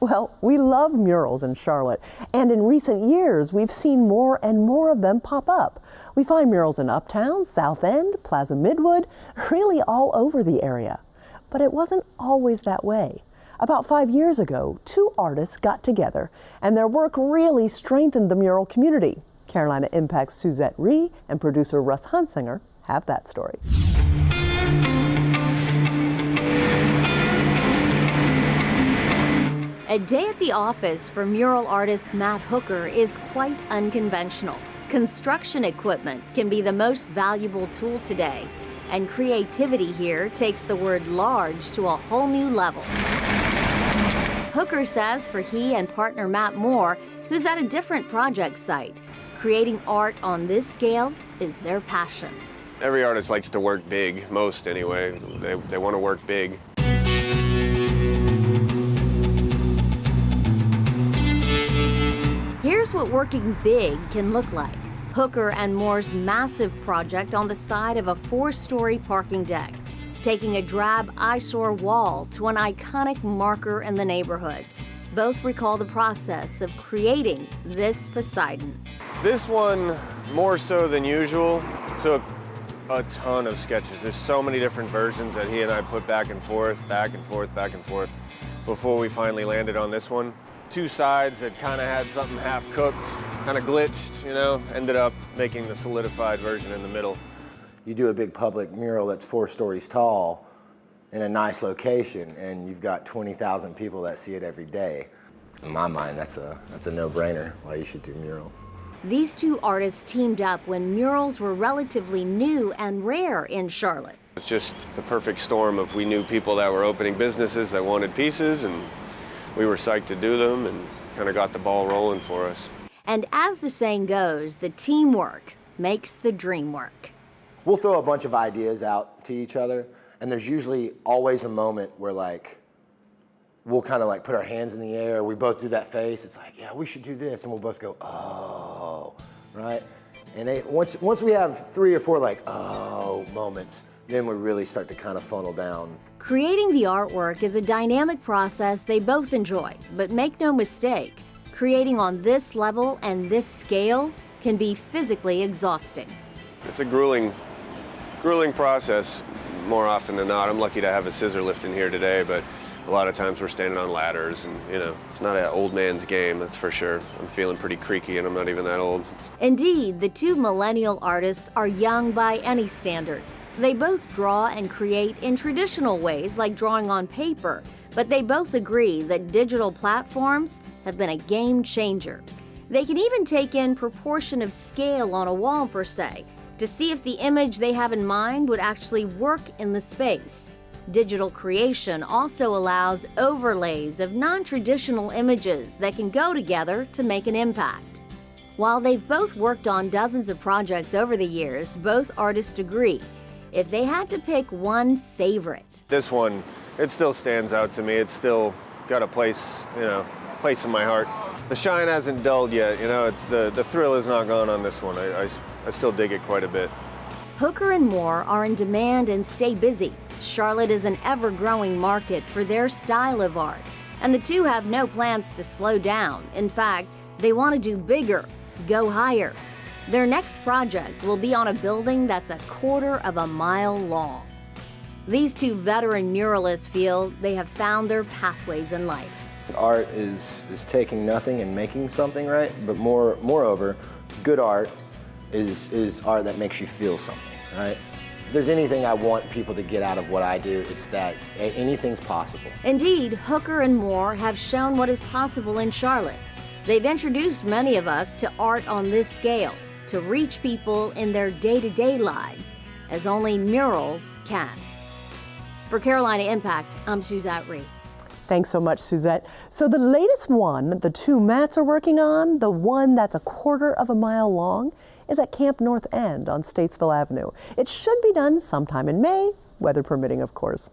Well, we love murals in Charlotte, and in recent years, we've seen more and more of them pop up. We find murals in Uptown, South End, Plaza Midwood, really all over the area. But it wasn't always that way. About 5 years ago, two artists got together, and their work really strengthened the mural community. Carolina Impact's Suzette Rhee and producer Russ Hunsinger have that story. A day at the office for mural artist Matt Hooker is quite unconventional. Construction equipment can be the most valuable tool today, and creativity here takes the word large to a whole new level. Hooker says for he and partner Matt Moore, who's at a different project site, creating art on this scale is their passion. Every artist likes to work big, most anyway. They want to work big. Here's what working big can look like. Hooker and Moore's massive project on the side of a 4-story parking deck, taking a drab eyesore wall to an iconic marker in the neighborhood. Both recall the process of creating this Poseidon. This one, more so than usual, took a ton of sketches. There's so many different versions that he and I put back and forth, back and forth, back and forth, before we finally landed on this one. Two sides that kind of had something half cooked, kind of glitched, you know, ended up making the solidified version in the middle. You do a big public mural that's 4 stories tall in a nice location, and you've got 20,000 people that see it every day. In my mind, that's a no-brainer why you should do murals. These two artists teamed up when murals were relatively new and rare in Charlotte. It's just the perfect storm of we knew people that were opening businesses that wanted pieces, and we were psyched to do them and kind of got the ball rolling for us. And as the saying goes, the teamwork makes the dream work. We'll throw a bunch of ideas out to each other, and there's usually always a moment where we'll kind of put our hands in the air, we both do that face, it's like, yeah, we should do this, and we'll both go, oh, right? And once we have 3 or 4 oh moments, then we really start to kind of funnel down. Creating the artwork is a dynamic process they both enjoy, but make no mistake, creating on this level and this scale can be physically exhausting. It's a grueling process more often than not. I'm lucky to have a scissor lift in here today, but a lot of times we're standing on ladders and, you know, it's not an old man's game, that's for sure. I'm feeling pretty creaky and I'm not even that old. Indeed, the two millennial artists are young by any standard. They both draw and create in traditional ways like drawing on paper, but they both agree that digital platforms have been a game changer. They can even take in proportion of scale on a wall per se, to see if the image they have in mind would actually work in the space. Digital creation also allows overlays of non-traditional images that can go together to make an impact. While they've both worked on dozens of projects over the years, both artists agree, if they had to pick one favorite. This one, it still stands out to me. It's still got a place, place in my heart. The shine hasn't dulled yet, it's the thrill is not gone on this one. I still dig it quite a bit. Hooker and Moore are in demand and stay busy. Charlotte is an ever-growing market for their style of art, and the two have no plans to slow down. In fact, they want to do bigger, go higher. Their next project will be on a building that's 1/4 mile long. These two veteran muralists feel they have found their pathways in life. Art is taking nothing and making something, right? But moreover, good art is art that makes you feel something, right? If there's anything I want people to get out of what I do, it's that anything's possible. Indeed, Hooker and Moore have shown what is possible in Charlotte. They've introduced many of us to art on this scale, to reach people in their day-to-day lives, as only murals can. For Carolina Impact, I'm Suzette Rhee. Thanks so much, Suzette. So the latest one the two Matts are working on, the one that's 1/4 mile long, is at Camp North End on Statesville Avenue. It should be done sometime in May, weather permitting, of course.